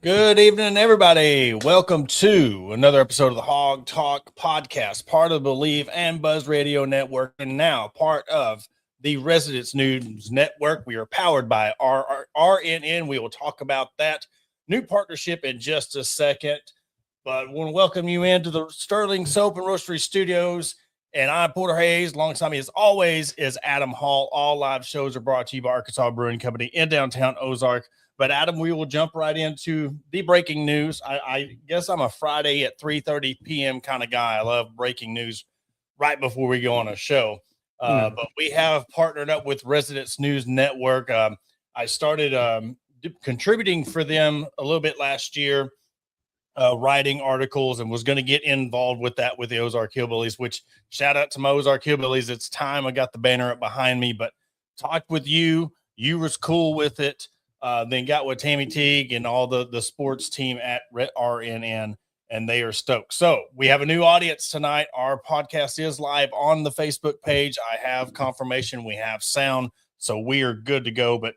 Good evening, everybody. Welcome to another episode of the Hog Talk podcast, part of the Believe and Buzz Radio Network, and now part of the Residents News Network. We are powered by RNN. We will talk about that new partnership in just a second, but I want to welcome you into the Sterling Soap and Roastery Studios. And I'm Porter Hayes. Alongside me, as always, is Adam Hall. All live shows are brought to you by Arkansas Brewing Company in downtown Ozark. But Adam, we will jump right into the breaking news. I guess I'm a Friday at 3:30 p.m. kind of guy. I love breaking news right before we go on a show. But we have partnered up with Residents News Network. I started contributing for them a little bit last year, writing articles, and was going to get involved with that with the Ozark Hillbillies, which shout out to my Ozark Hillbillies. It's time. I got the banner up behind me, but talked with you. You was cool with it. Then got with Tammy Teague and all the sports team at RNN, and they are stoked. So we have a new audience tonight. Our podcast is live on the Facebook page. I have confirmation. We have sound, so we are good to go. But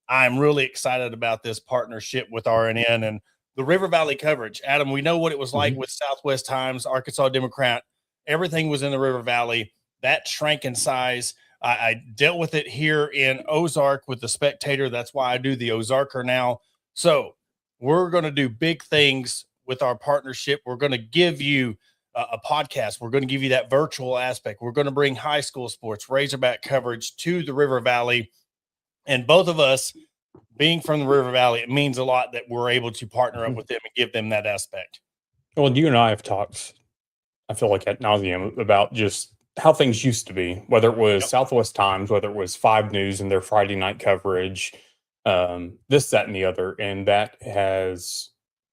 I'm really excited about this partnership with RNN and the River Valley coverage. Adam, we know what it was like with Southwest Times, Arkansas Democrat. Everything was in the River Valley. That shrank in size. I dealt with it here in Ozark with the Spectator. That's why I do the Ozarker now. So we're going to do big things with our partnership. We're going to give you a podcast. We're going to give you that virtual aspect. We're going to bring high school sports, Razorback coverage to the River Valley. And both of us being from the River Valley, it means a lot that we're able to partner up with them and give them that aspect. Well, you and I have talked, I feel like ad nauseum, about just how things used to be, whether it was Southwest Times, whether it was 5 News and their Friday night coverage, this, that, and the other. And that has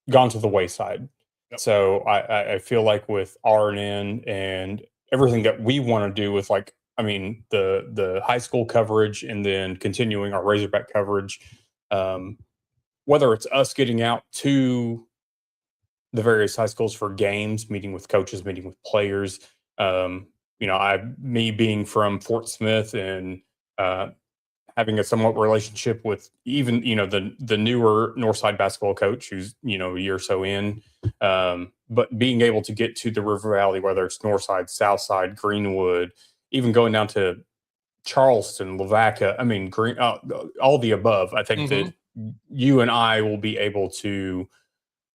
gone to the wayside. Yep. So I feel like with RNN and everything that we want to do with, like, I mean, the high school coverage and then continuing our Razorback coverage, whether it's us getting out to the various high schools for games, meeting with coaches, meeting with players, me being from Fort Smith and having a somewhat relationship with even, the newer Northside basketball coach who's, a year or so in, but being able to get to the River Valley, whether it's Northside, Southside, Greenwood, even going down to Charleston, Lavaca, I mean, all the above, I think that you and I will be able to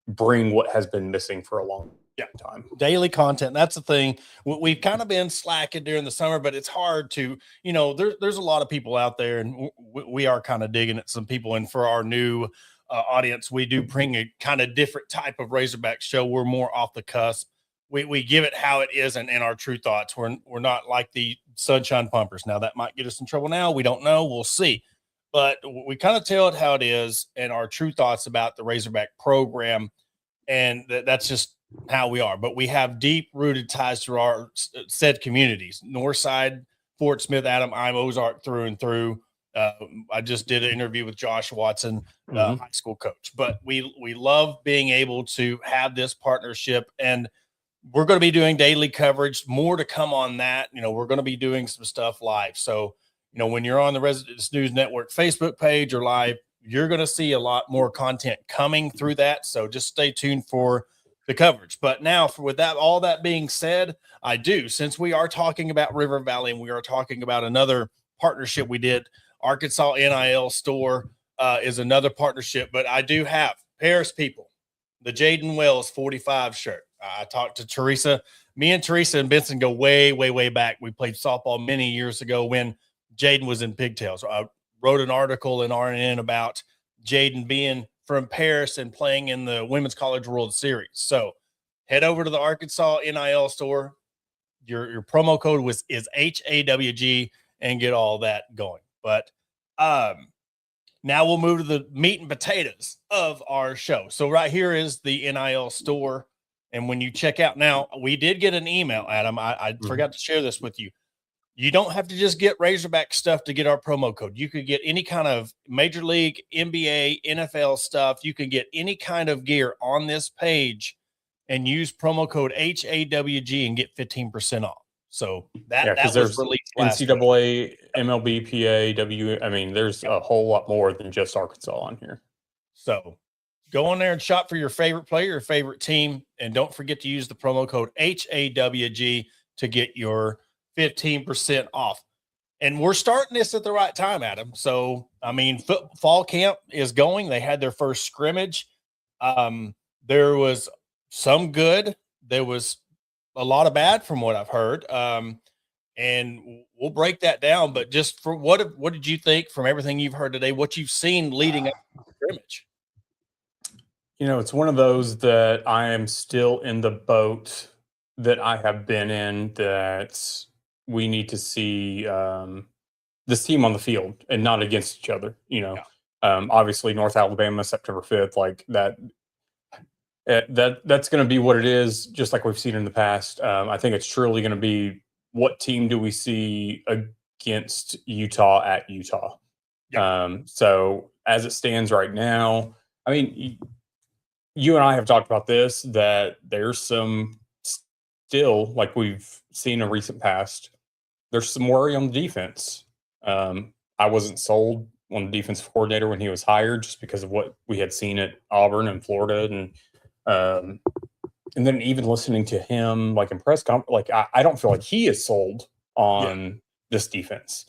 bring what has been missing for a long time. Daily content. That's the thing. We've kind of been slacking during the summer, but it's hard to, there's a lot of people out there, and we are kind of digging at some people. And for our new audience, we do bring a kind of different type of Razorback show. We're more off the cusp. We give it how it is and our true thoughts. We're not like the Sunshine Pumpers. Now that might get us in trouble now. We don't know. We'll see. But we kind of tell it how it is and our true thoughts about the Razorback program. And that's just how we are. But we have deep rooted ties to our said communities. Northside, Fort Smith, Adam, I'm Ozark through and through. I just did an interview with Josh Watson, high school coach. But we love being able to have this partnership, and we're going to be doing daily coverage. More to come on that. We're going to be doing some stuff live. So, when you're on the Residents News Network Facebook page or live, you're going to see a lot more content coming through that. So just stay tuned for the coverage. But now, with that, all that being said, I do, since we are talking about River Valley and we are talking about another partnership we did, Arkansas NIL Store is another partnership. But I do have Paris people, the Jaden Wells 45 shirt. I talked to Teresa. Me and Teresa and Benson go way, way, way back. We played softball many years ago when Jaden was in pigtails. I wrote an article in RNN about Jaden being from Paris and playing in the Women's College World Series. So head over to the Arkansas NIL Store. Your promo code is HAWG and get all that going. But now we'll move to the meat and potatoes of our show. So right here is the NIL Store. And when you check out now, we did get an email, Adam. I forgot to share this with you. You don't have to just get Razorback stuff to get our promo code. You could get any kind of Major League, NBA, NFL stuff. You can get any kind of gear on this page and use promo code HAWG and get 15% off. So that was released last NCAA, week. MLB, PA, I mean, there's a whole lot more than just Arkansas on here. So go on there and shop for your favorite player, your favorite team, and don't forget to use the promo code HAWG to get your 15% off. And we're starting this at the right time, Adam. So, I mean, fall camp is going. They had their first scrimmage. There was some good. There was a lot of bad from what I've heard. And we'll break that down. But just for what did you think from everything you've heard today, what you've seen leading up to the scrimmage? You know, it's one of those that I am still in the boat that I have been in, that we need to see this team on the field and not against each other. You know, obviously North Alabama, September 5th, like that. That's going to be what it is, just like we've seen in the past. I think it's truly going to be, what team do we see against Utah at Utah? Yeah. So as it stands right now, I mean, you and I have talked about this, that there's some still, like we've seen in recent past, there's some worry on the defense. I wasn't sold on the defensive coordinator when he was hired, just because of what we had seen at Auburn and Florida, and then even listening to him, like in press conference, like I don't feel like he is sold on this defense.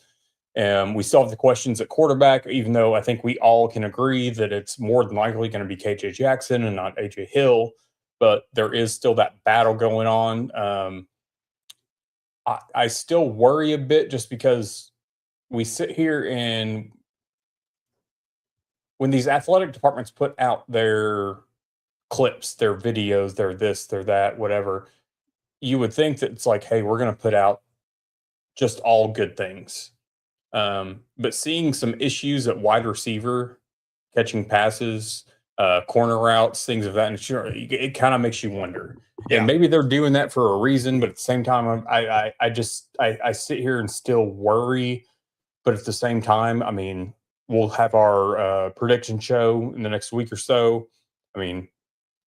We still have the questions at quarterback, even though I think we all can agree that it's more than likely going to be KJ Jackson and not AJ Hill. But there is still that battle going on. I still worry a bit, just because we sit here and when these athletic departments put out their clips, their videos, their this, their that, whatever, you would think that it's like, hey, we're going to put out just all good things. But seeing some issues at wide receiver, catching passes, corner routes, things of that nature, it kind of makes you wonder. Yeah. And maybe they're doing that for a reason, but at the same time, I sit here and still worry. But at the same time, I mean, we'll have our prediction show in the next week or so. I mean,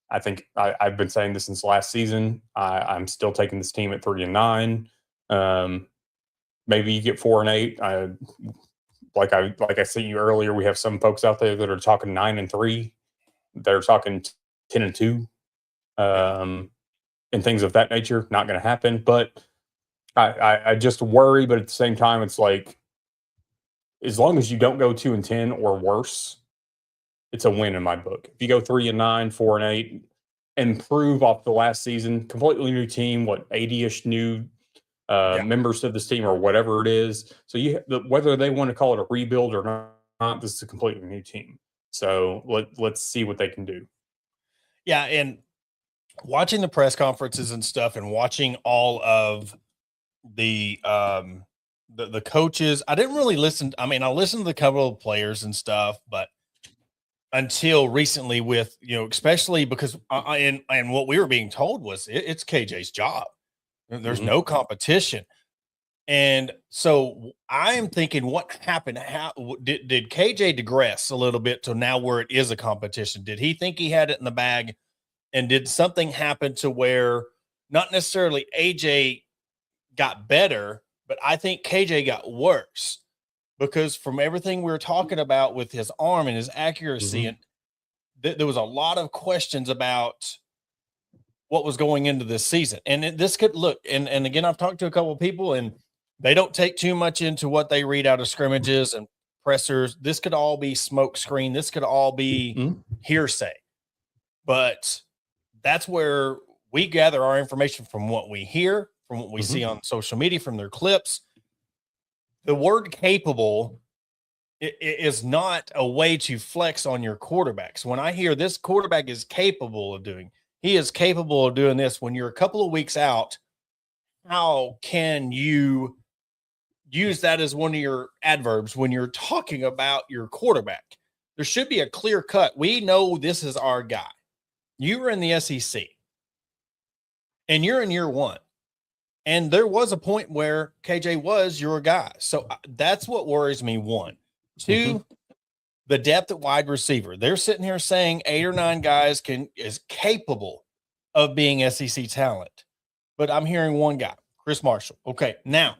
I think I've been saying this since last season. I'm still taking this team at 3-9. Maybe you get 4-8. Like I said you earlier, we have some folks out there that are talking 9-3. They're talking 10-2, and things of that nature. Not going to happen. But I just worry. But at the same time, it's like, as long as you don't go 2-10 or worse, it's a win in my book. If you go 3-9, 4-8, improve off the last season, completely new team, 80-ish new members of this team or whatever it is. So whether they want to call it a rebuild or not, this is a completely new team. So let's see what they can do. Yeah, and watching the press conferences and stuff, and watching all of the coaches, I didn't really listen. I mean, I listened to a couple of players and stuff, but until recently, with especially because and what we were being told was it's KJ's job. There's no competition. And so I am thinking, what happened? How did KJ digress a little bit to now where it is a competition? Did he think he had it in the bag? And did something happen to where not necessarily AJ got better, but I think KJ got worse? Because from everything we were talking about with his arm and his accuracy, and there was a lot of questions about what was going into this season. And this could look, and again, I've talked to a couple of people, and they don't take too much into what they read out of scrimmages and pressers. This could all be smoke screen. This could all be hearsay. But that's where we gather our information from what we hear, from what we see on social media, from their clips. The word capable is not a way to flex on your quarterbacks. When I hear this quarterback is capable of doing, he is capable of doing this when you're a couple of weeks out, how can you use that as one of your adverbs when you're talking about your quarterback? There should be a clear cut. We know this is our guy. You were in the SEC and you're in year one. And there was a point where KJ was your guy. So that's what worries me. One. Two, the depth at wide receiver. They're sitting here saying 8 or 9 guys is capable of being SEC talent. But I'm hearing one guy, Chris Marshall. Okay, now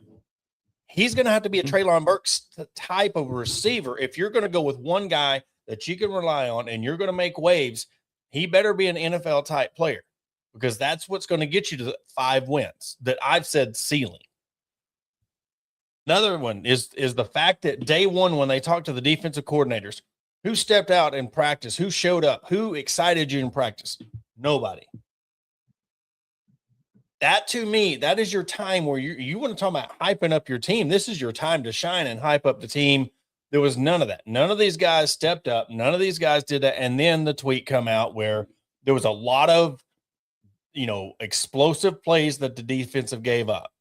he's going to have to be a Treylon Burks type of receiver. If you're going to go with one guy that you can rely on and you're going to make waves, he better be an NFL type player, because that's what's going to get you to 5 wins that I've said ceiling. Another one is the fact that day one, when they talked to the defensive coordinators, who stepped out in practice, who showed up, who excited you in practice? Nobody. That, to me, that is your time where you want to talk about hyping up your team. This is your time to shine and hype up the team. There was none of that. None of these guys stepped up. None of these guys did that. And then the tweet come out where there was a lot of, explosive plays that the defensive gave up.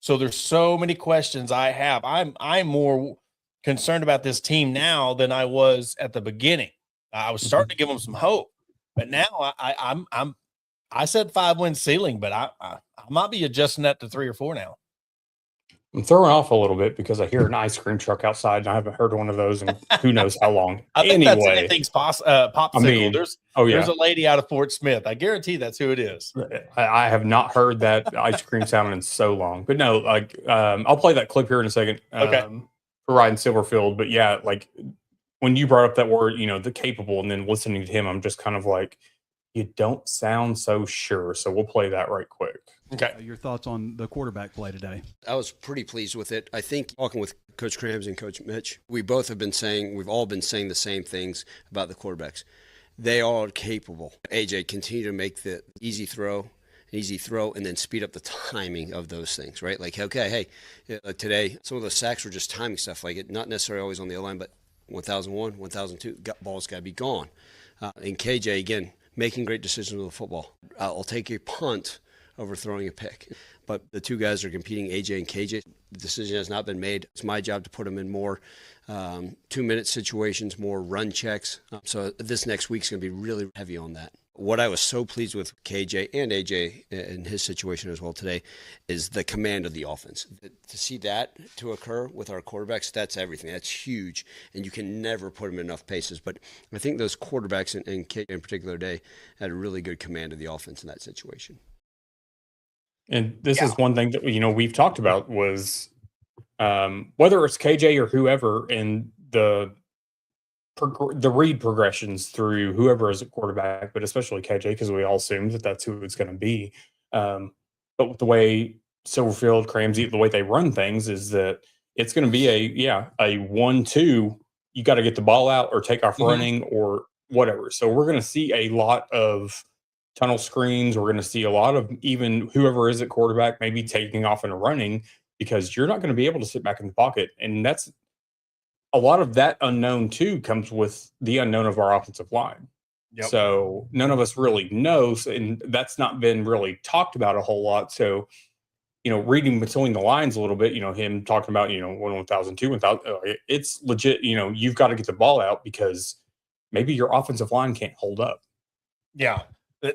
So there's so many questions I have. I'm more concerned about this team now than I was at the beginning. I was starting to give them some hope, but now I said 5-win ceiling, but I might be adjusting that to 3 or 4 now. I'm throwing off a little bit because I hear an ice cream truck outside, and I haven't heard one of those in who knows how long. I think that's anything's popsicle. I mean, there's a lady out of Fort Smith. I guarantee that's who it is. I have not heard that ice cream sound in so long. But no, I'll play that clip here in a second. Okay. For Ryan Silverfield. But yeah, when you brought up that word, the capable, and then listening to him, I'm just kind of like, you don't sound so sure. So we'll play that right quick. Okay. Your thoughts on the quarterback play today? I was pretty pleased with it. I think talking with Coach Krams and Coach Mitch, we've all been saying the same things about the quarterbacks. They are capable. AJ, continue to make the easy throw, and then speed up the timing of those things, right? Today, some of the sacks were just timing stuff, not necessarily always on the line, but 1001, 1002, ball's got to be gone. And KJ, again, making great decisions with the football. I'll take a punt over throwing a pick. But the 2 guys are competing, AJ and KJ. The decision has not been made. It's my job to put them in more 2-minute situations, more run checks. So this next week's going to be really heavy on that. What I was so pleased with KJ and AJ in his situation as well today is the command of the offense. To see that to occur with our quarterbacks, that's everything. That's huge, and you can never put them in enough paces. But I think those quarterbacks, and KJ in particular today, had a really good command of the offense in that situation. And this is one thing that, we've talked about was whether it's KJ or whoever in the read progressions through whoever is a quarterback, but especially KJ, because we all assumed that that's who it's going to be. But with the way Silverfield, Cramsey, the way they run things is that it's going to be a 1-2. You got to get the ball out or take off running or whatever. So we're going to see a lot of tunnel screens. We're going to see a lot of even whoever is at quarterback maybe taking off and running, because you're not going to be able to sit back in the pocket. And that's a lot of that unknown too comes with the unknown of our offensive line. Yep. So none of us really knows, and that's not been really talked about a whole lot. So, reading between the lines a little bit, him talking about, 1,000, 2,000, it's legit. You've got to get the ball out because maybe your offensive line can't hold up. Yeah.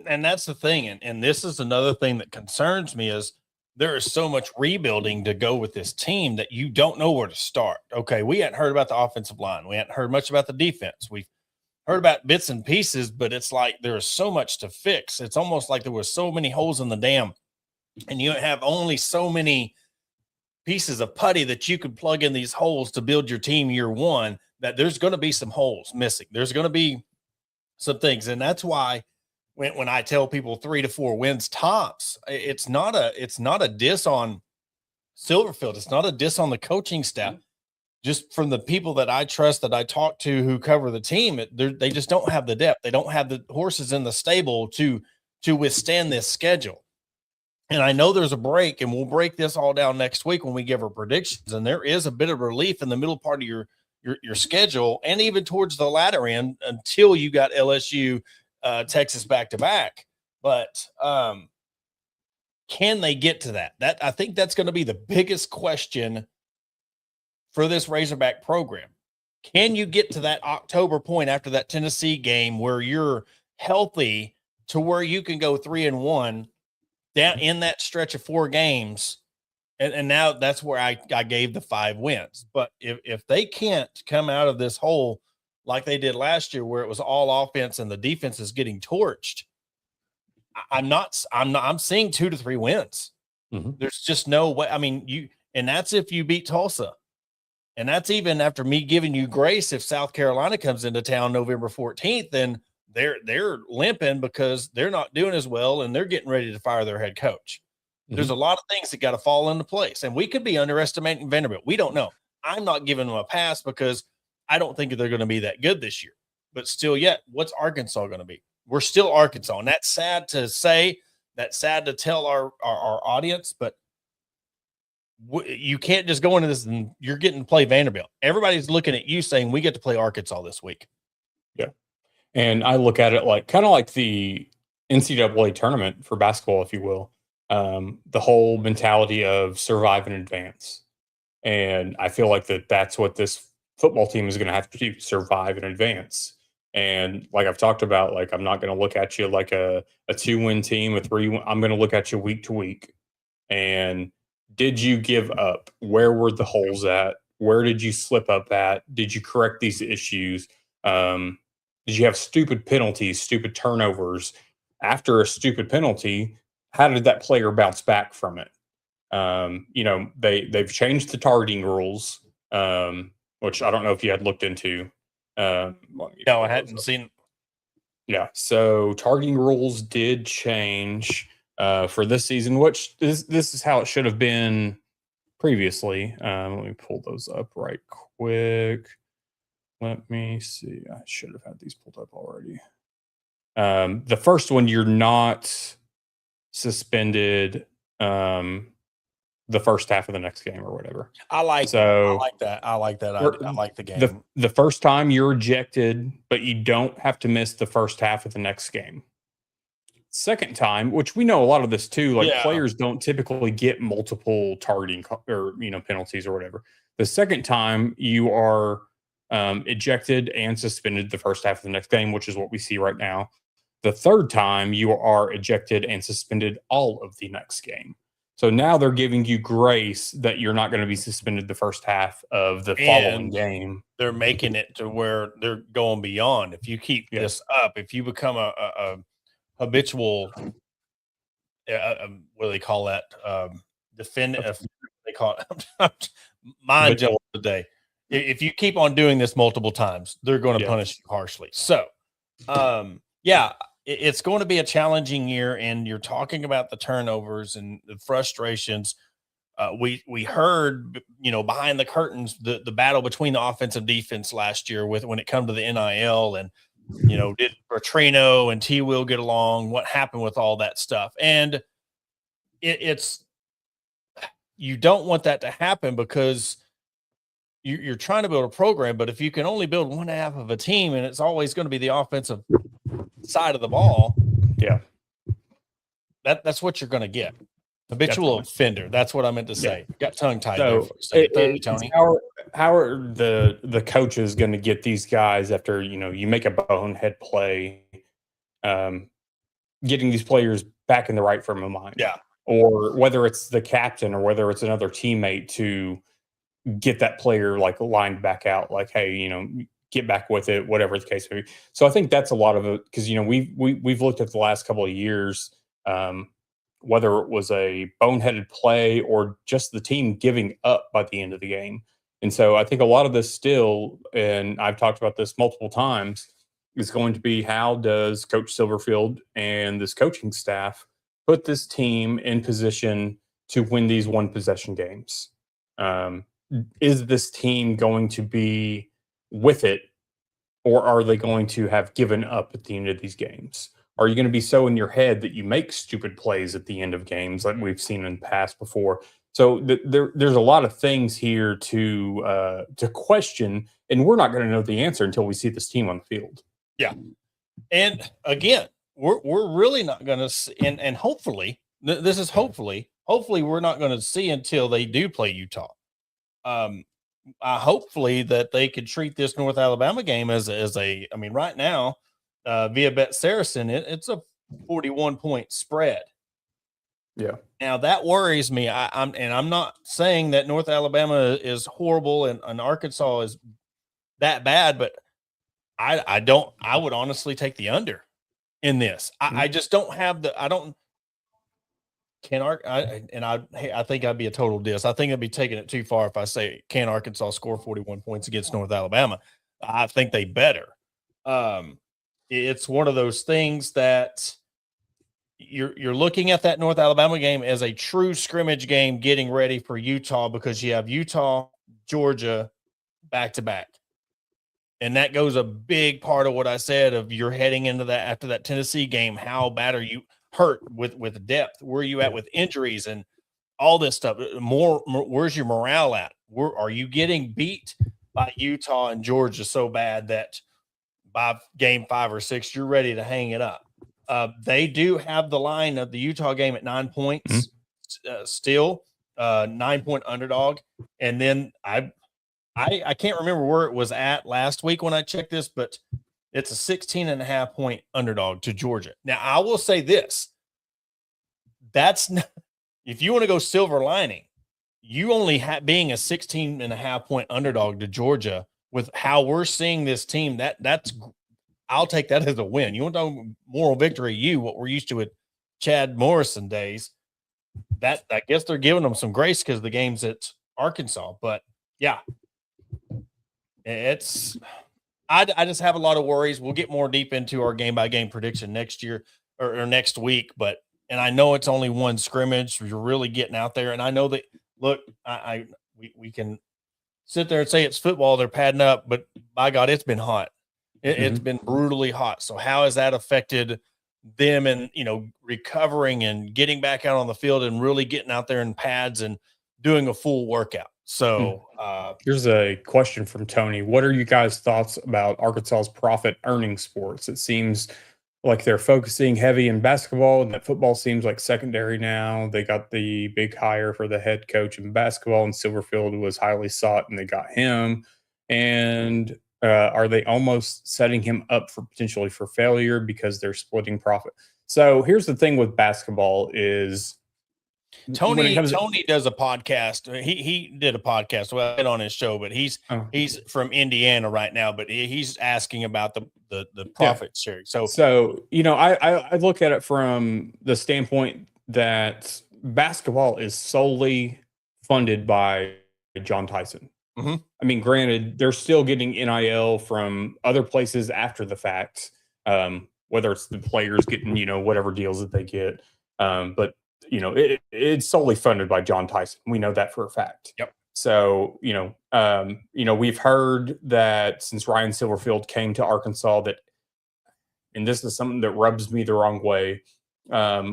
And that's the thing. And this is another thing that concerns me is there is so much rebuilding to go with this team that you don't know where to start. Okay, we hadn't heard about the offensive line. We hadn't heard much about the defense. We've heard about bits and pieces, but it's like there is so much to fix. It's almost like there were so many holes in the dam, and you have only so many pieces of putty that you could plug in these holes to build your team year one, that there's going to be some holes missing. There's going to be some things, and that's why when I tell people 3 to 4 wins tops, it's not a diss on Silverfield. It's not a diss on the coaching staff. Just from the people that I trust, that I talk to, who cover the team, they just don't have the depth. They don't have the horses in the stable to withstand this schedule. And I know there's a break, and we'll break this all down next week when we give our predictions. And there is a bit of relief in the middle part of your schedule, and even towards the latter end, until you got LSU, Texas back to back. But can they get to that? I think that's going to be the biggest question for this Razorback program. Can you get to that October point after that Tennessee game where you're healthy to where you can go 3-1 down in that stretch of 4 games? And now that's where I gave the 5 wins. But if they can't come out of this hole like they did last year, where it was all offense and the defense is getting torched, I'm seeing 2 to 3 wins. Mm-hmm. There's just no way. I mean, and that's if you beat Tulsa. And that's even after me giving you grace. If South Carolina comes into town November 14th, then they're limping because they're not doing as well, and they're getting ready to fire their head coach. Mm-hmm. There's a lot of things that got to fall into place, and we could be underestimating Vanderbilt. We don't know. I'm not giving them a pass because I don't think they're going to be that good this year. But still, yet, what's Arkansas going to be? We're still Arkansas, and that's sad to say. That's sad to tell our audience, but you can't just go into this and you're getting to play Vanderbilt. Everybody's looking at you saying we get to play Arkansas this week. Yeah. And I look at it like kind of like the NCAA tournament for basketball, if you will. The whole mentality of survive and advance. And I feel like that's what this football team is going to have to do, survive and advance. And like I've talked about, like, I'm not going to look at you like a 2-win team, a 3-win. I'm going to look at you week to week. And did you give up? Where were the holes at? Where did you slip up at? Did you correct these issues? Did you have stupid penalties, stupid turnovers? After a stupid penalty, how did that player bounce back from it? They've changed the targeting rules, which I don't know if you had looked into. No, I hadn't seen. Yeah, so targeting rules did change for this season, which this is how it should have been previously. Let me pull those up right quick. Let me see. I should have had these pulled up already. The first one, you're not suspended the first half of the next game or whatever. I like that. I like the game. The first time you're ejected, but you don't have to miss the first half of the next game. Second time, which we know a lot of this too, like players don't typically get multiple targeting or penalties or whatever. The second time you are ejected and suspended the first half of the next game, which is what we see right now. The third time you are ejected and suspended all of the next game. So now they're giving you grace that you're not going to be suspended the first half of the following game. They're making it to where they're going beyond. If you keep this up, if you become a habitual, what do they call that? They call it mind jump today. If you keep on doing this multiple times, they're going to punish you harshly. So, it's going to be a challenging year, and you're talking about the turnovers and the frustrations. We heard, behind the curtains, the battle between the offense and defense last year when it come to the NIL, and did Petrino and T. Will get along? What happened with all that stuff? And it's you don't want that to happen because you're trying to build a program, but if you can only build one half of a team and it's always going to be the offensive side of the ball, that's what you're going to get. Habitual offender. That's what I meant to say. Got tongue tied there. Tony. How are the coaches going to get these guys after you make a bonehead play, getting these players back in the right frame of mind? Yeah. Or whether it's the captain or whether it's another teammate to get that player like lined back out, like, hey, get back with it, whatever the case may be. So I think that's a lot of it because we've looked at the last couple of years, whether it was a boneheaded play or just the team giving up by the end of the game. And so I think a lot of this still, and I've talked about this multiple times, is going to be, how does Coach Silverfield and this coaching staff put this team in position to win these one possession games? Is this team going to be with it, or are they going to have given up at the end of these games? Are you going to be so in your head that you make stupid plays at the end of games like we've seen in the past before? So there's a lot of things here to question, and we're not going to know the answer until we see this team on the field. Yeah, and again, we're really not going to see, and hopefully this is hopefully we're not going to see until they do play Utah. Hopefully that they could treat this North Alabama game as a. I mean, right now, via Bet Saracen, it's a 41-point spread. Yeah. Now that worries me. I'm not saying that North Alabama is horrible and Arkansas is that bad, but I would honestly take the under in this. I just don't have the. I don't. I think I'd be a total diss. I think I'd be taking it too far if I say, can Arkansas score 41 points against North Alabama? I think they better. It's one of those things that you're looking at that North Alabama game as a true scrimmage game, getting ready for Utah, because you have Utah, Georgia back to back. And that goes a big part of what I said of you're heading into that after that Tennessee game. How bad are you hurt with depth? Where are you at with injuries and all this stuff? Where's your morale at? Are you getting beat by Utah and Georgia so bad that by game 5 or 6 you're ready to hang it up? They do have the line of the Utah game at 9 points, still 9-point underdog. And then I can't remember where it was at last week when I checked this, but it's a 16.5-point underdog to Georgia. Now, I will say this. That's not, if you want to go silver lining, you only being a 16.5-point underdog to Georgia with how we're seeing this team, that's I'll take that as a win. You want to know moral victory, what we're used to with Chad Morrison days, that I guess they're giving them some grace because the game's at Arkansas. But yeah, I just have a lot of worries. We'll get more deep into our game by game prediction next year or next week. And I know it's only one scrimmage. You're really getting out there. And I know that, look, we can sit there and say it's football, they're padding up, but by God, it's been hot. It's been brutally hot. So how has that affected them and, recovering and getting back out on the field and really getting out there in pads and doing a full workout? So here's a question from Tony. What are you guys' thoughts about Arkansas's profit earning sports? It seems like they're focusing heavy in basketball, and that football seems like secondary now. They got the big hire for the head coach in basketball, and Silverfield was highly sought, and they got him. And are they almost setting him up for potentially for failure because they're splitting profit? So here's the thing with basketball is Tony does a podcast. He did a podcast on his show, but he's from Indiana right now, but he's asking about the profit sharing. So I look at it from the standpoint that basketball is solely funded by John Tyson. Mm-hmm. I mean, granted, they're still getting NIL from other places after the fact, whether it's the players getting, whatever deals that they get. But, it's solely funded by John Tyson. We know that for a fact. Yep. So, we've heard that since Ryan Silverfield came to Arkansas and this is something that rubs me the wrong way.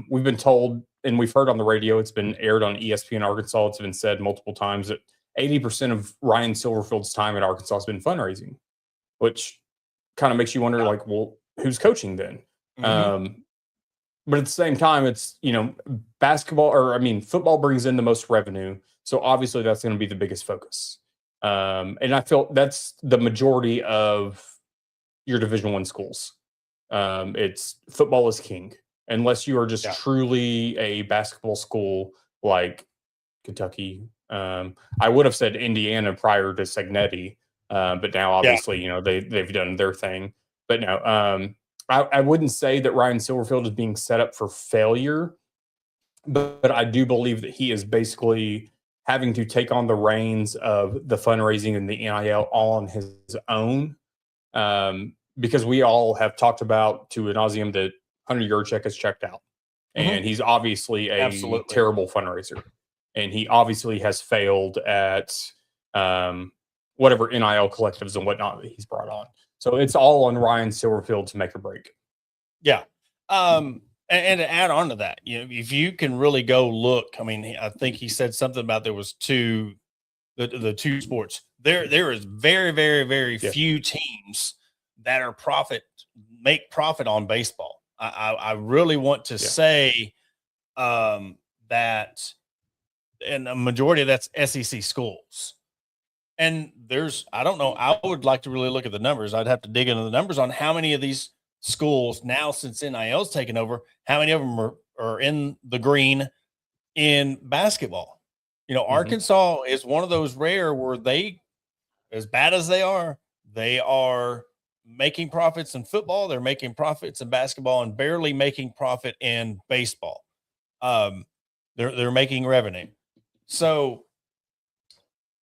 We've been told, and we've heard on the radio, it's been aired on ESPN Arkansas. It's been said multiple times that 80% of Ryan Silverfield's time at Arkansas has been fundraising, which kind of makes you wonder, well, who's coaching then? Mm-hmm. But at the same time, it's, football brings in the most revenue. So obviously that's going to be the biggest focus. And I feel that's the majority of your Division I schools. It's football is king, unless you are just truly a basketball school like Kentucky. I would have said Indiana prior to Segnetti, but now obviously, they've done their thing. But no, I wouldn't say that Ryan Silverfield is being set up for failure, but I do believe that he is basically having to take on the reins of the fundraising and the NIL all on his own. because we all have talked about to an nauseum that Hunter Yurchek has checked out. And he's obviously a terrible fundraiser. And he obviously has failed at whatever NIL collectives and whatnot that he's brought on. So it's all on Ryan Silverfield to make or break. Yeah. And to add on to that, if you can really go look, I mean, I think he said something about there was the two sports. There is very, very, very few teams that are make profit on baseball. I really want to say that, and a majority of that's SEC schools. And I don't know, I would like to really look at the numbers. I'd have to dig into the numbers on how many of these schools now, since NIL's taken over, how many of them are in the green in basketball. Arkansas is one of those rare where they, as bad as they are making profits in football, they're making profits in basketball, and barely making profit in baseball. They're making revenue. So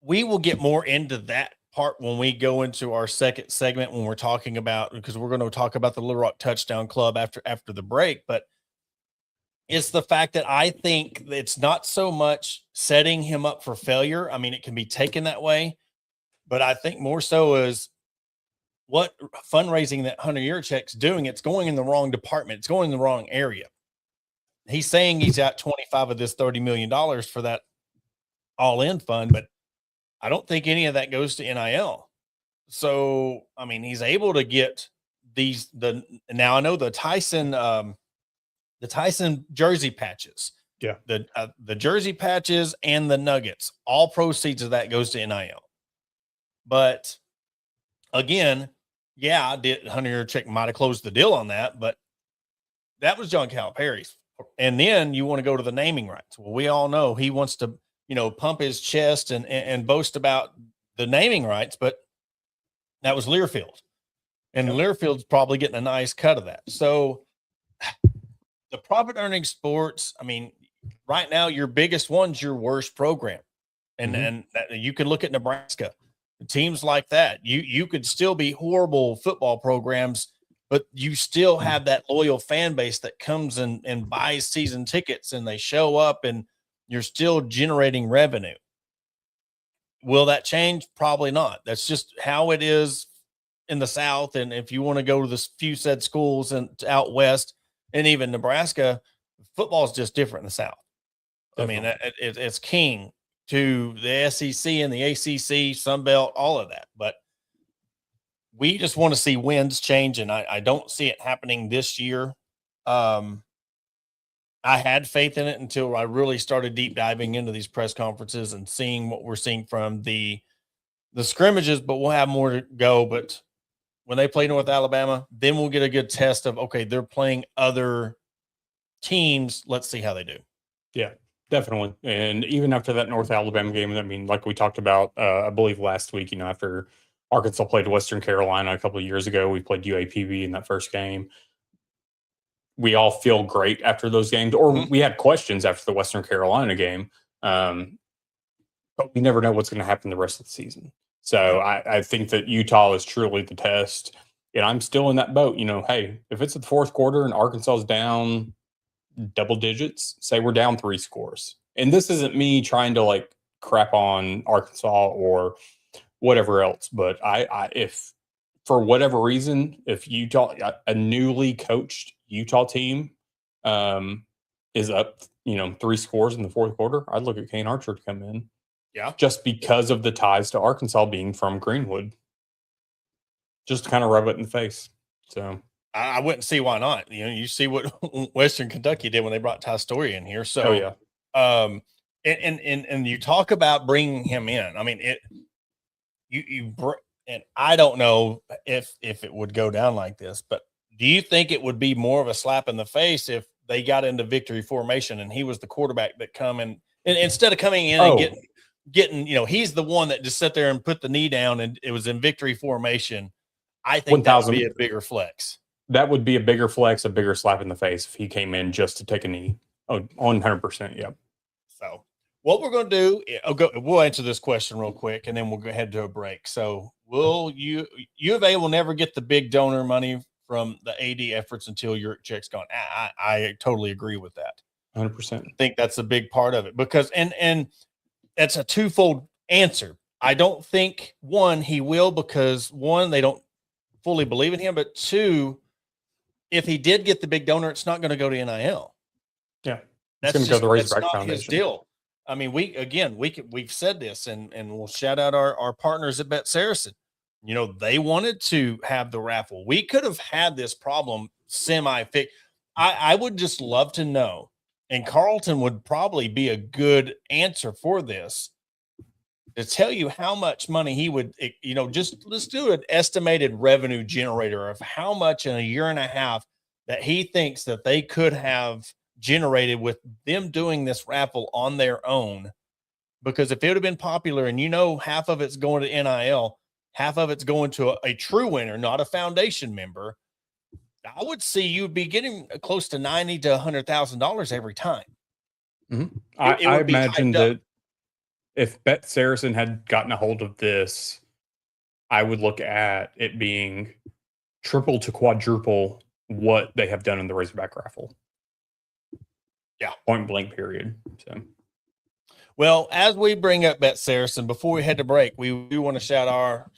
we will get more into that part when we go into our second segment, when we're talking about, because we're going to talk about the Little Rock Touchdown Club after the break. But it's the fact that I think it's not so much setting him up for failure. I mean, it can be taken that way, but I think more so is what fundraising that Hunter Yurchek's doing. It's going in the wrong department. It's going in the wrong area. He's saying he's got 25 of this $30 million for that all-in fund, but I don't think any of that goes to NIL. So, I mean, he's able to get now I know the Tyson jersey patches. Yeah. The jersey patches and the nuggets, all proceeds of that goes to NIL. But again, Hunter Yurchek might have closed the deal on that, but that was John Calipari's. And then you want to go to the naming rights. Well, we all know he wants to, pump his chest and boast about the naming rights, but that was Learfield. And Learfield's probably getting a nice cut of that. So the profit earning sports, I mean, right now, your biggest one's your worst program. And you can look at Nebraska, teams like that. You could still be horrible football programs, but you still have that loyal fan base that comes and buys season tickets, and they show up, and you're still generating revenue. Will that change? Probably not. That's just how it is in the South. And if you want to go to the few said schools and out West and even Nebraska, football is just different in the South. Definitely. I mean, it's king to the SEC and the ACC, Sun Belt, all of that. But we just want to see winds change, and I don't see it happening this year. I had faith in it until I really started deep diving into these press conferences and seeing what we're seeing from the scrimmages, but we'll have more to go. But when they play North Alabama, then we'll get a good test of, okay, they're playing other teams. Let's see how they do. Yeah, definitely. And even after that North Alabama game, I mean, like we talked about, I believe last week, after Arkansas played Western Carolina a couple of years ago, we played UAPB in that first game. We all feel great after those games, or we had questions after the Western Carolina game. But we never know what's going to happen the rest of the season. So I think that Utah is truly the test. And I'm still in that boat. Hey, if it's the fourth quarter and Arkansas is down double digits, say we're down 3 scores. And this isn't me trying to crap on Arkansas or whatever else. But if for whatever reason, if Utah, a newly coached Utah team is up, 3 scores in the fourth quarter, I'd look at Kane Archer to come in. Yeah. Just because of the ties to Arkansas being from Greenwood. Just to kind of rub it in the face. So I wouldn't see why not. You see what Western Kentucky did when they brought Ty Story in here. So, and you talk about bringing him in. I mean, and I don't know if it would go down like this, but do you think it would be more of a slap in the face if they got into victory formation and he was the quarterback that come in, and instead of coming in and getting, he's the one that just sat there and put the knee down and it was in victory formation? I think that would be a bigger flex. That would be a bigger flex, a bigger slap in the face if he came in just to take a knee. Oh, 100%. Yep. So What we're going to do, we'll answer this question real quick, and then we'll go ahead to a break. So, will U of A will never get the big donor money from the AD efforts until your check's gone. I totally agree with that. 100%. I think that's a big part of it because, and that's a twofold answer. I don't think one, he will, because one, they don't fully believe in him, but two, if he did get the big donor, it's not going to go to NIL. Yeah. That's going to go to the Razorback not Foundation. his deal. I mean, we've said this, and we'll shout out our partners at Bet Saracen. You know, they wanted to have the raffle. We could have had this problem semi-fixed. I would just love to know, and Carlton would probably be a good answer for this, to tell you how much money he would, just let's do an estimated revenue generator of how much in a year and a half that he thinks that they could have generated with them doing this raffle on their own. Because if it would have been popular, and half of it's going to NIL, half of it's going to a true winner, not a foundation member, I would see you'd be getting close to $90,000 to $100,000 every time. Mm-hmm. I imagine that if Bet Saracen had gotten a hold of this, I would look at it being triple to quadruple what they have done in the Razorback raffle. Yeah. Point blank period. So, well, as we bring up Bet Saracen, before we head to break, we do want to shout our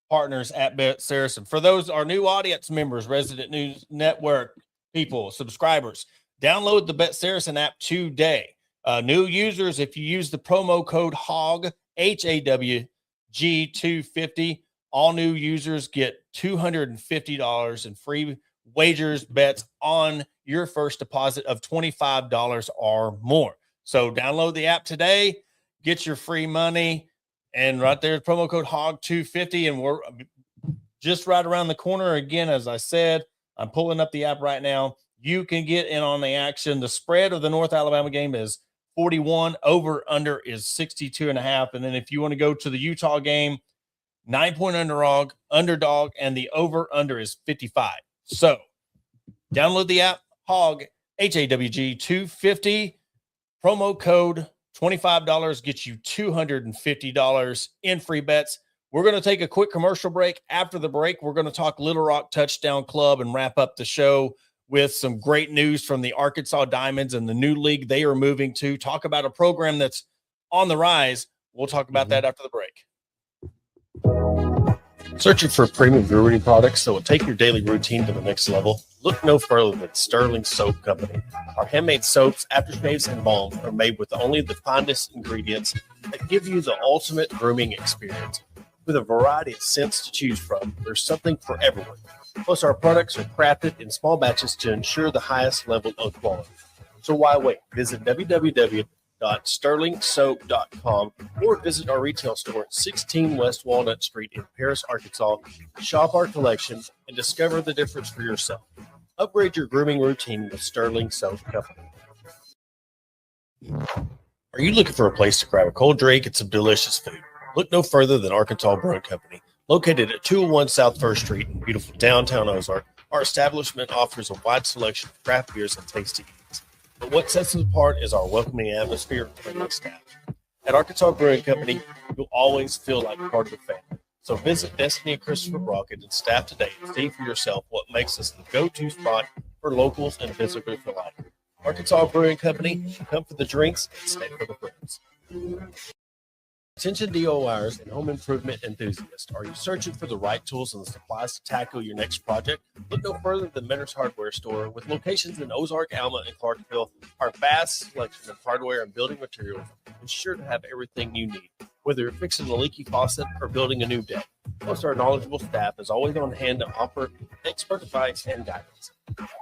partners at Bet Saracen. For those, our new audience members, Resident News Network people, subscribers, download the Bet Saracen app today. New users, if you use the promo code HAWG, HAWG250, all new users get $250 in free wagers, bets on your first deposit of $25 or more. So download the app today, get your free money, and right there's promo code HOG250, and we're just right around the corner. Again, as I said, I'm pulling up the app right now. You can get in on the action. The spread of the North Alabama game is 41. Over under is 62.5. And then if you want to go to the Utah game, 9-point underdog, and the over under is 55. So download the app, HOG, HAWG250, promo code $25 gets you $250 in free bets. We're going to take a quick commercial break. After the break, we're going to talk Little Rock Touchdown Club and wrap up the show with some great news from the Arkansas Diamonds and the new league they are moving to. Talk about a program that's on the rise. We'll talk about that after the break. Searching for premium brewery products that will take your daily routine to the next level? Look no further than Sterling Soap Company. Our handmade soaps, aftershaves, and balms are made with only the finest ingredients that give you the ultimate grooming experience. With a variety of scents to choose from, there's something for everyone. Plus, our products are crafted in small batches to ensure the highest level of quality. So why wait? Visit www.sterlingsoap.com or visit our retail store at 16 West Walnut Street in Paris, Arkansas. Shop our collection and discover the difference for yourself. Upgrade your grooming routine with Sterling Soap Company. Are you looking for a place to grab a cold drink and some delicious food? Look no further than Arkansas Brewing Company. Located at 201 South 1st Street in beautiful downtown Ozark, our establishment offers a wide selection of craft beers and tasty eats. But what sets us apart is our welcoming atmosphere and friendly staff. At Arkansas Brewing Company, you'll always feel like part of the family. So visit Destiny and Christopher Brockett and staff today and see for yourself what makes us the go-to spot for locals and visitors alike. Arkansas Brewing Company, come for the drinks and stay for the friends. Attention DIYers and home improvement enthusiasts. Are you searching for the right tools and supplies to tackle your next project? Look no further than Mentor's Hardware Store. With locations in Ozark, Alma, and Clarksville, our vast selection of hardware and building materials is sure to have everything you need. Whether you're fixing a leaky faucet or building a new deck, plus our knowledgeable staff is always on hand to offer expert advice and guidance.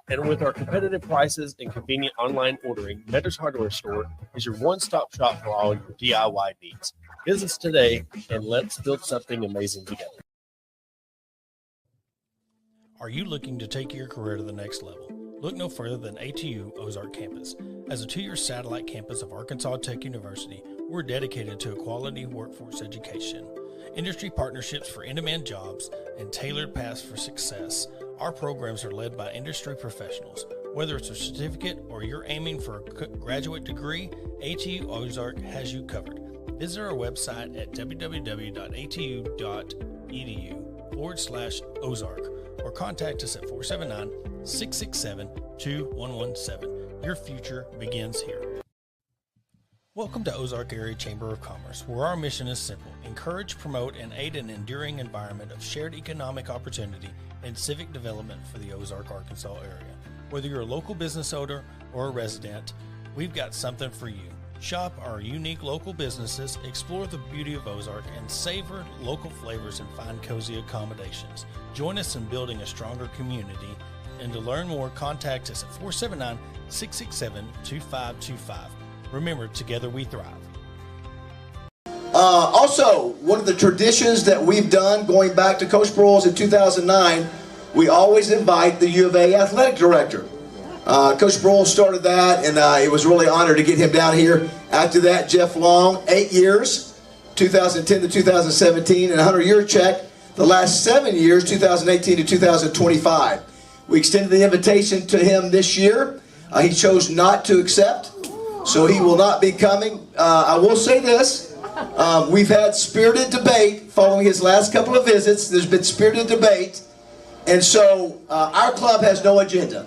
And with our competitive prices and convenient online ordering, Mentor's Hardware Store is your one-stop shop for all your DIY needs. Visit us today and let's build something amazing together. Are you looking to take your career to the next level? Look no further than ATU Ozark Campus. As a 2-year satellite campus of Arkansas Tech University, we're dedicated to a quality workforce education, industry partnerships for in-demand jobs, and tailored paths for success. Our programs are led by industry professionals. Whether it's a certificate or you're aiming for a graduate degree, ATU Ozark has you covered. Visit our website at www.atu.edu/Ozark or contact us at 479-667-2117. Your future begins here. Welcome to Ozark Area Chamber of Commerce, where our mission is simple: encourage, promote, and aid an enduring environment of shared economic opportunity and civic development for the Ozark, Arkansas area. Whether you're a local business owner or a resident, we've got something for you. Shop our unique local businesses, explore the beauty of Ozark, and savor local flavors and find cozy accommodations. Join us in building a stronger community. And to learn more, contact us at 479-667-2525. Remember, together we thrive. Also, one of the traditions that we've done going back to Coach Broyles in 2009, we always invite the U of A athletic director. Coach Broyles started that, and it was really an honor to get him down here. After that, Jeff Long, 8 years, 2010 to 2017, and Hunter Yurchek, the last 7 years, 2018 to 2025. We extended the invitation to him this year. He chose not to accept, so he will not be coming. I will say this. We've had spirited debate following his last couple of visits. There's been spirited debate. And so our club has no agenda.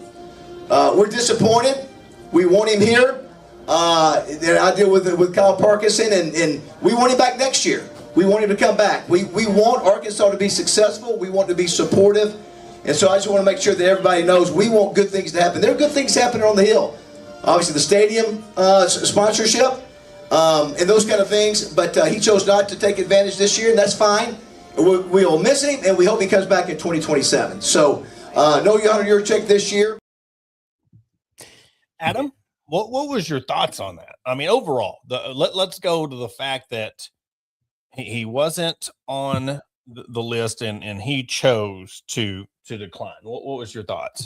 We're disappointed. We want him here. And I deal with Kyle Parkinson, and we want him back next year. We want him to come back. We want Arkansas to be successful. We want to be supportive. And so I just want to make sure that everybody knows we want good things to happen. There are good things happening on the Hill. Obviously the stadium sponsorship and those kind of things. But he chose not to take advantage this year, and that's fine. We'll miss him, and we hope he comes back in 2027. So, no Hunter Yurchek this year. Adam, what was your thoughts on that? I mean, overall, let's go to the fact that he wasn't on the list and he chose to decline. What was your thoughts?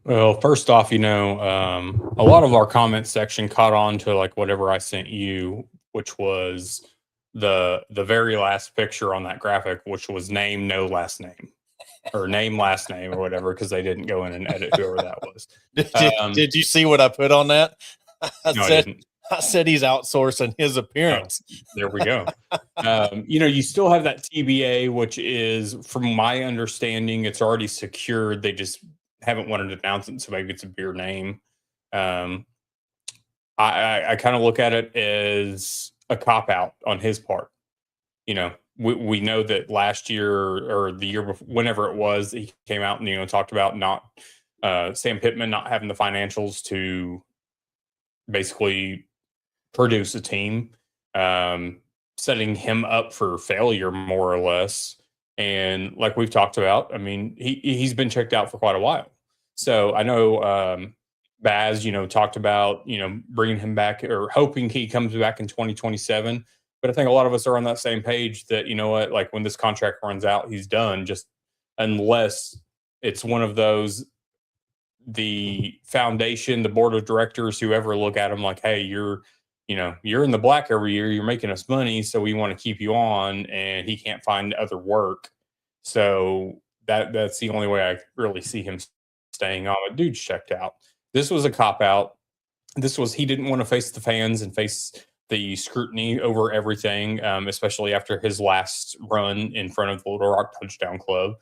Well, first off, a lot of our comment section caught on to like whatever I sent you, which was the very last picture on that graphic, which was name, no last name, or name, last name, or whatever, because they didn't go in and edit whoever that was. Did you see what I put on that? I didn't. said he's outsourcing his appearance. Oh, there we go. You still have that TBA, which is, from my understanding, it's already secured. They just haven't wanted to announce it, so maybe it's a beer name. I kind of look at it as a cop-out on his part. We know that last year or the year before, whenever it was, he came out and talked about not Sam Pittman not having the financials to basically produce a team, setting him up for failure more or less. And like we've talked about, I mean, he's been checked out for quite a while. So I know Baz, talked about bringing him back or hoping he comes back in 2027. But I think a lot of us are on that same page that, like when this contract runs out, he's done, just unless it's one of those, the foundation, the board of directors, whoever look at him like, hey, you're in the black every year, you're making us money, so we want to keep you on, and he can't find other work. So that's the only way I really see him staying on. But dude's checked out. This was a cop-out. He didn't want to face the fans and face the scrutiny over everything, especially after his last run in front of the Little Rock Touchdown Club.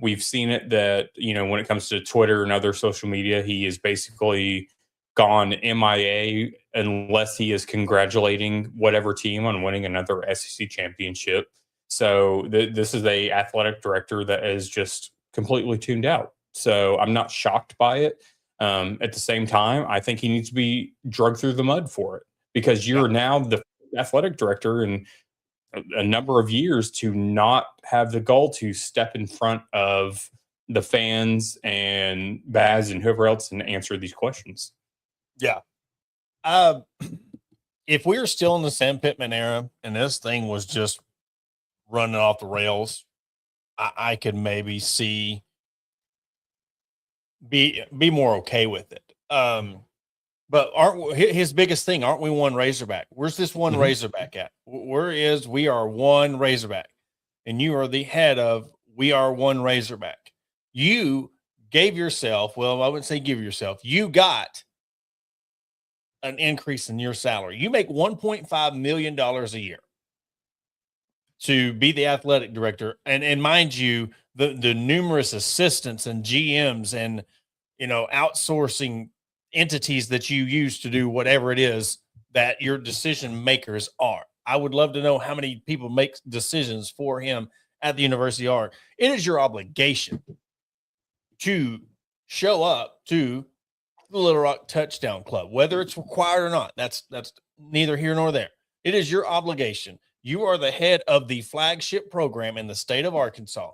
We've seen it that, when it comes to Twitter and other social media, he is basically gone MIA unless he is congratulating whatever team on winning another SEC championship. So this is a athletic director that is just completely tuned out. So I'm not shocked by it. At the same time, I think he needs to be dragged through the mud for it, because you're now the athletic director in a number of years to not have the goal to step in front of the fans and Baz and whoever else and answer these questions. Yeah. If we were still in the Sam Pittman era and this thing was just running off the rails, I could maybe be more okay with it. But his biggest thing, aren't we one Razorback? Where's this one Razorback at? We are one Razorback, and you are the head of We Are One Razorback. You gave yourself, well, I wouldn't say give yourself, you got an increase in your salary. You make $1.5 million a year to be the athletic director. And mind you, the numerous assistants and GMs and, outsourcing entities that you use to do whatever it is that your decision makers are. I would love to know how many people make decisions for him at the University of Art. It is your obligation to show up to the Little Rock Touchdown Club, whether it's required or not. That's neither here nor there. It is your obligation. You are the head of the flagship program in the state of Arkansas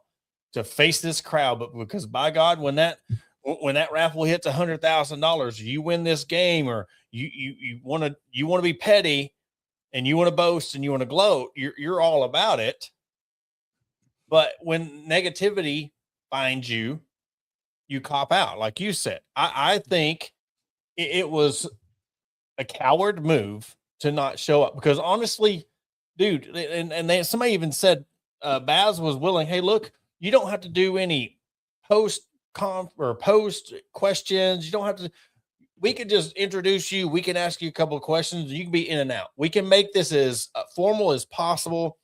to face this crowd. But because by God, when that raffle hits $100,000, you win this game, or you want to be petty and you want to boast and you want to gloat, you're all about it. But when negativity finds you, you cop out, like you said. I think it was a coward move to not show up, because honestly, dude, somebody even said Baz was willing. Hey, look, you don't have to do any post questions. You don't have to. We could just introduce you. We can ask you a couple of questions. You can be in and out. We can make this as formal as possible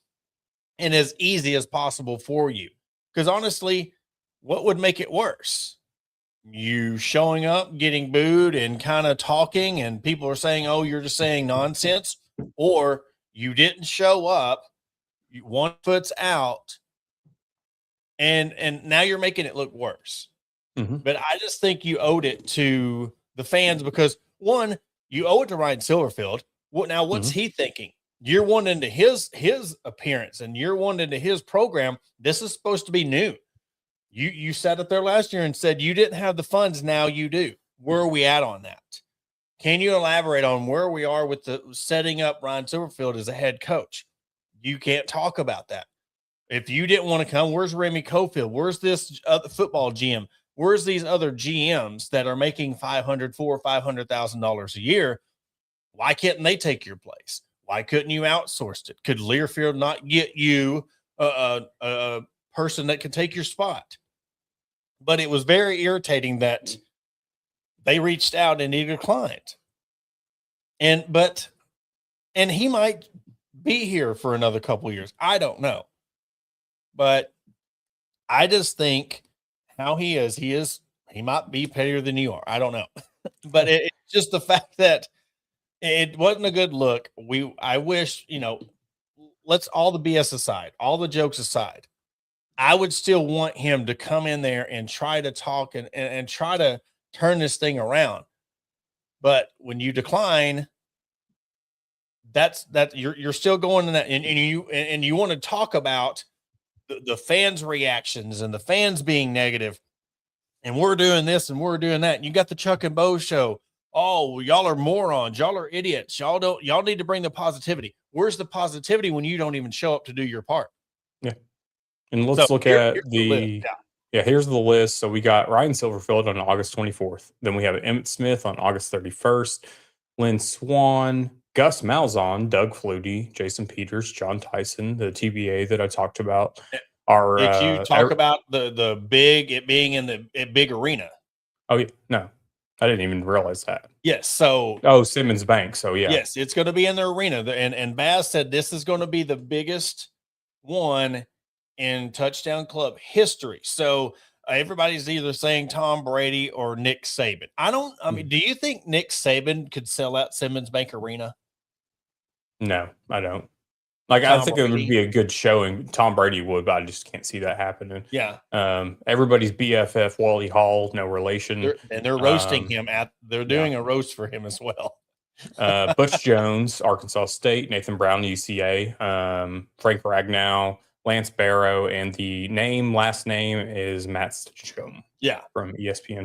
and as easy as possible for you. Because honestly, what would make it worse? You showing up, getting booed, and kind of talking, and people are saying, "Oh, you're just saying nonsense," or you didn't show up, one foot's out, and now you're making it look worse. Mm-hmm. But I just think you owed it to the fans, because one, you owe it to Ryan Silverfield. Now, what's he thinking? You're one into his appearance, and you're one into his program. This is supposed to be new. You sat up there last year and said you didn't have the funds. Now you do. Where are we at on that? Can you elaborate on where we are with the setting up Ryan Silverfield as a head coach? You can't talk about that. If you didn't want to come, where's Remy Cofield? Where's this other football GM? Where's these other GMs that are making $400,000 or $500,000 a year? Why couldn't they take your place? Why couldn't you outsource it? Could Learfield not get you a person that could take your spot? But it was very irritating that they reached out and he declined. And he might be here for another couple of years. I don't know. But I just think how he might be pettier than you are. I don't know. But it's just the fact that it wasn't a good look. I wish, let's all the BS aside, all the jokes aside, I would still want him to come in there and try to talk and try to turn this thing around. But when you decline, that's you're still going in that, and you want to talk about the fans' reactions and the fans being negative, and we're doing this and we're doing that. And you got the Chuck and Bo show. Oh, y'all are morons. Y'all are idiots. Y'all need to bring the positivity. Where's the positivity when you don't even show up to do your part? Yeah. And let's look at here's the list. So we got Ryan Silverfield on August 24th. Then we have Emmett Smith on August 31st, Lynn Swan, Gus Malzahn, Doug Flutie, Jason Peters, John Tyson, the TBA that I talked about. Did you talk about the being in the big arena? Oh, yeah. No, I didn't even realize that. Yes. So, Simmons Bank. So, yeah. Yes, it's going to be in the arena. And Baz said this is going to be the biggest one in Touchdown Club history. So everybody's either saying Tom Brady or Nick Saban. Do you think Nick Saban could sell out Simmons Bank Arena? No, I don't. I think it would be a good showing. Tom Brady would, but I just can't see that happening. Yeah. Everybody's BFF, Wally Hall, no relation. They're roasting him they're doing a roast for him as well. Butch Jones, Arkansas State, Nathan Brown, UCA, Frank Ragnow, Lance Barrow, and the last name is Matt Stitchcomb. Yeah. From ESPN.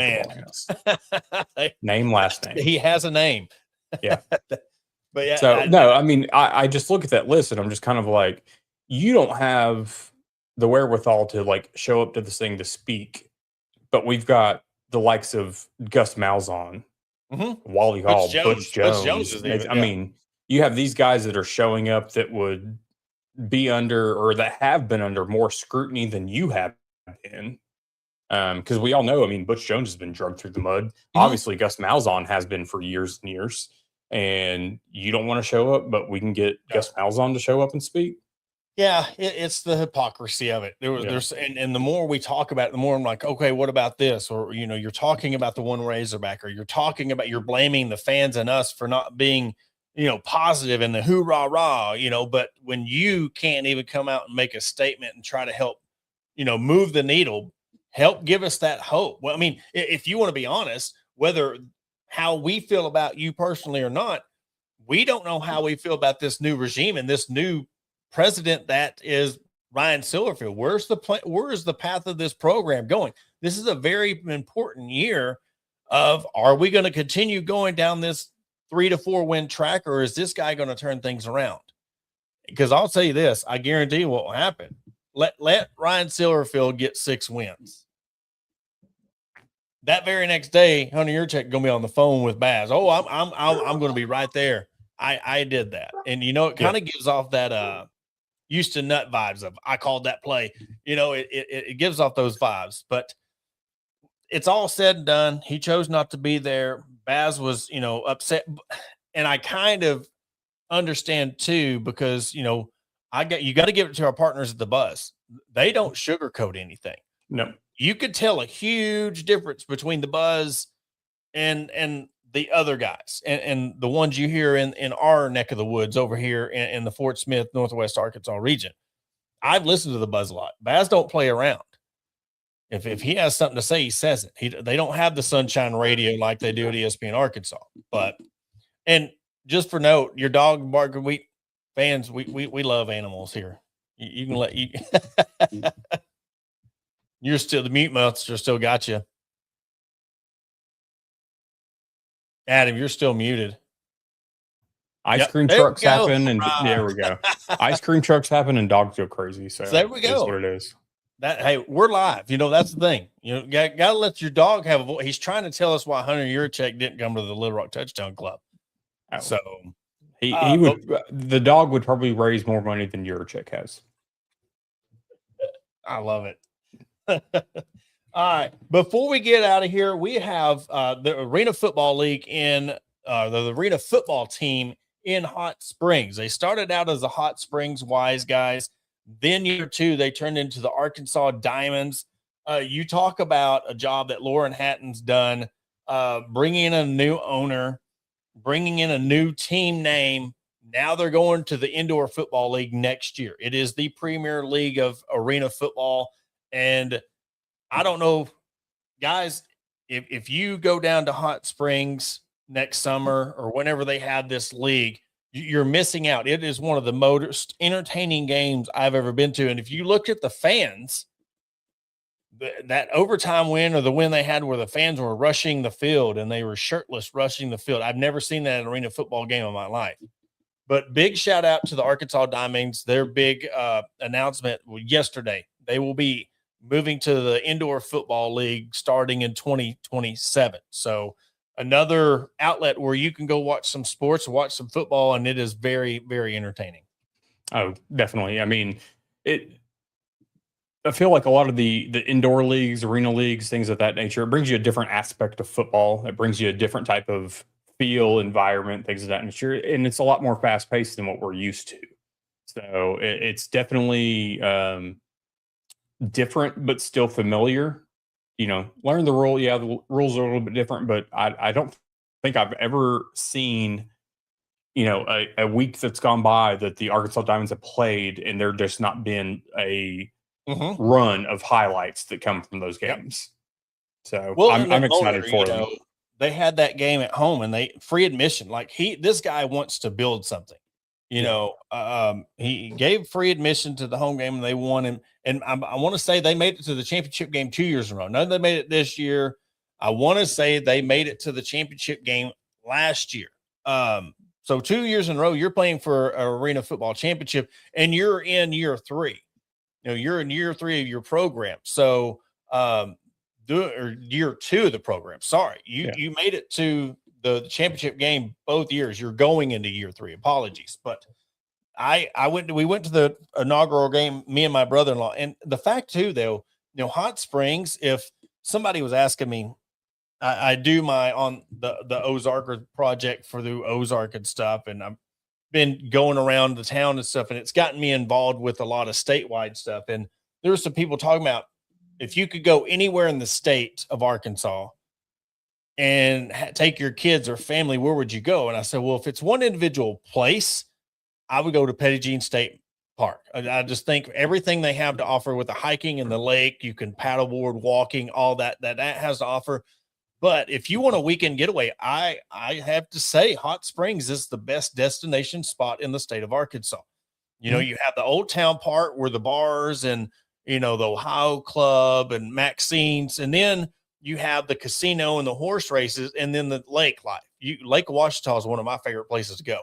Name, last name. He has a name. Yeah. But yeah. So, I just look at that list and I'm just kind of like, you don't have the wherewithal to show up to this thing to speak, but we've got the likes of Gus Malzahn, Wally Hall, Butch Jones. You have these guys that are showing up that would be under, or that have been under, more scrutiny than you have been. Because we all know, I mean, Butch Jones has been drugged through the mud. Obviously, Gus Malzahn has been for years and years. And you don't want to show up, but we can get Gus Malzahn to show up and speak. Yeah, it's the hypocrisy of it. There's and the more we talk about it, the more I'm like, okay, what about this? Or you're talking about the one Razorback, or you're blaming the fans and us for not being, positive in the hoorah rah, but when you can't even come out and make a statement and try to help, move the needle, help give us that hope. Well, I mean, if you want to be honest, whether how we feel about you personally or not, we don't know how we feel about this new regime and this new president that is Ryan Silverfield. Where's the path of this program going? This is a very important year of, are we going to continue going down this 3 to 4 win track, or is this guy going to turn things around? Because I'll tell you this, I guarantee what will happen. Let Ryan Silverfield get 6 wins. That very next day, Hunter Yurchek going to be on the phone with Baz. Oh, I'm going to be right there. I did that, and it kind of gives off that Houston Nut vibes of, I called that play. It gives off those vibes, but it's all said and done. He chose not to be there. Baz was, upset, and I kind of understand too, because you got to give it to our partners at the Buzz. They don't sugarcoat anything. No, you could tell a huge difference between the Buzz and the other guys and the ones you hear in our neck of the woods over here in the Fort Smith, Northwest Arkansas region. I've listened to the Buzz a lot. Baz don't play around. If he has something to say, he says it. They don't have the sunshine radio like they do at ESPN Arkansas. And just for note, your dog barking, we love animals here. You can let you. You're still, the mute monster still got you. Adam, you're still muted. Ice cream trucks happen, and there we go. Ice cream trucks happen, and dogs go crazy. So there we go. That's what it is. Hey, we're live. That's the thing. Got to let your dog have a voice. He's trying to tell us why Hunter Yurchek didn't come to the Little Rock Touchdown Club. Oh. So he would. The dog would probably raise more money than Yurchek has. I love it. All right. Before we get out of here, we have the Arena Football League in the Arena Football team in Hot Springs. They started out as the Hot Springs Wise Guys. Then year 2, they turned into the Arkansas Diamonds. You talk about a job that Lauren Hatton's done, bringing in a new owner, bringing in a new team name. Now they're going to the Indoor Football League next year. It is the premier league of arena football. And I don't know, guys, if you go down to Hot Springs next summer or whenever they have this league, you're missing out. It is one of the most entertaining games I've ever been to. And if you look at the fans, that overtime win or the win they had where the fans were rushing the field and they were shirtless rushing the field, I've never seen that in an arena football game in my life. But big shout out to the Arkansas Diamonds. Their big announcement yesterday. They will be moving to the Indoor Football League starting in 2027. So another outlet where you can go watch some sports, watch some football, and it is very, very entertaining. Oh, definitely. I mean, I feel like a lot of the indoor leagues, arena leagues, things of that nature, it brings you a different aspect of football. It brings you a different type of feel, environment, things of that nature, and it's a lot more fast paced than what we're used to. So it's definitely different, but still familiar. Learn the rule. Yeah, the rules are a little bit different, but I don't think I've ever seen, a week that's gone by that the Arkansas Diamonds have played and there just not been a run of highlights that come from those games. So I'm excited for them. They had that game at home and they free admission. Like this guy wants to build something. He gave free admission to the home game and they won him. And I want to say they made it to the championship game 2 years in a row. None they made it this year. I want to say they made it to the championship game last year. So 2 years in a row, you're playing for an arena football championship and you're in year 3. You're in year 3 of your program. So, year 2 of the program. Sorry. You made it to the championship game both years. You're going into year 3. Apologies. But we went to the inaugural game, me and my brother-in-law. And the fact too, though, Hot Springs, if somebody was asking me, I do my on the Ozark project for the Ozark and stuff, and I've been going around the town and stuff, and it's gotten me involved with a lot of statewide stuff. And there were some people talking about if you could go anywhere in the state of Arkansas and take your kids or family, where would you go? And I said, well, if it's one individual place, I would go to Petit Jean State Park. I just think everything they have to offer with the hiking and the lake, you can paddleboard, walking, all that has to offer. But if you want a weekend getaway, I have to say Hot Springs is the best destination spot in the state of Arkansas. You know, you have the old town part where the bars and, you know, the Ohio Club and Maxine's, and then you have the casino and the horse races, and then the lake life. Lake Ouachita is one of my favorite places to go.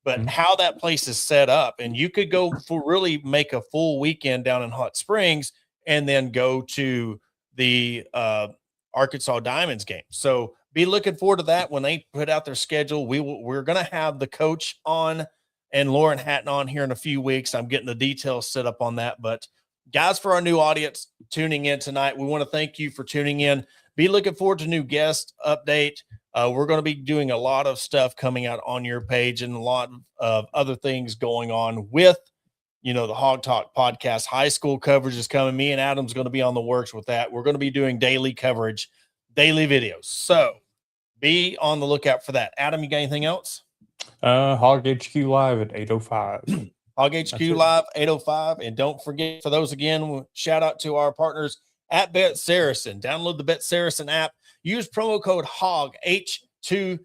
But how that place is set up, and you could go for really make a full weekend down in Hot Springs and then go to the Arkansas Diamonds game. So be looking forward to that when they put out their schedule. We're going to have the coach on and Lauren Hatton on here in a few weeks. I'm getting the details set up on that. But guys, for our new audience tuning in tonight, we want to thank you for tuning in. Be looking forward to new guest update. We're going to be doing a lot of stuff coming out on your page and a lot of other things going on with, you know, the Hog Talk podcast. High school coverage is coming. Me and Adam's going to be on the works with that. We're going to be doing daily coverage, daily videos. So be on the lookout for that. Adam, you got anything else? Hog HQ Live at 8:05. Hog HQ Live, 8:05. And don't forget, for those, again, shout out to our partners at Bet Saracen. Download the Bet Saracen app. Use promo code HOG, H2,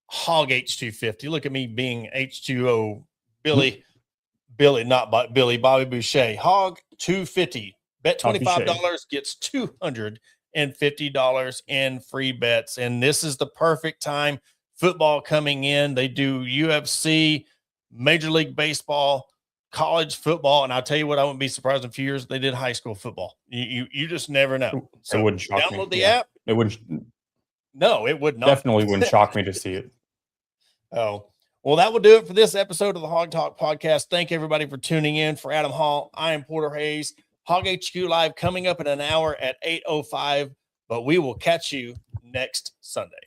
HOG H250. Look at me being H2O, Billy, not Billy, Bobby Boucher. HOG 250. Bet $25 gets $250 in free bets. And this is the perfect time. Football coming in. They do UFC, Major League Baseball, college football, and I'll tell you what, I wouldn't be surprised in a few years they did high school football. You just never know. So it wouldn't shock download me. the app. It would. No, it would not. Definitely wouldn't shock me to see it. Oh, well, that will do it for this episode of the Hog Talk podcast. Thank everybody for tuning in. For Adam Hall, I am Porter Hayes. Hog HQ Live coming up in an hour at 8:05, but we will catch you next Sunday.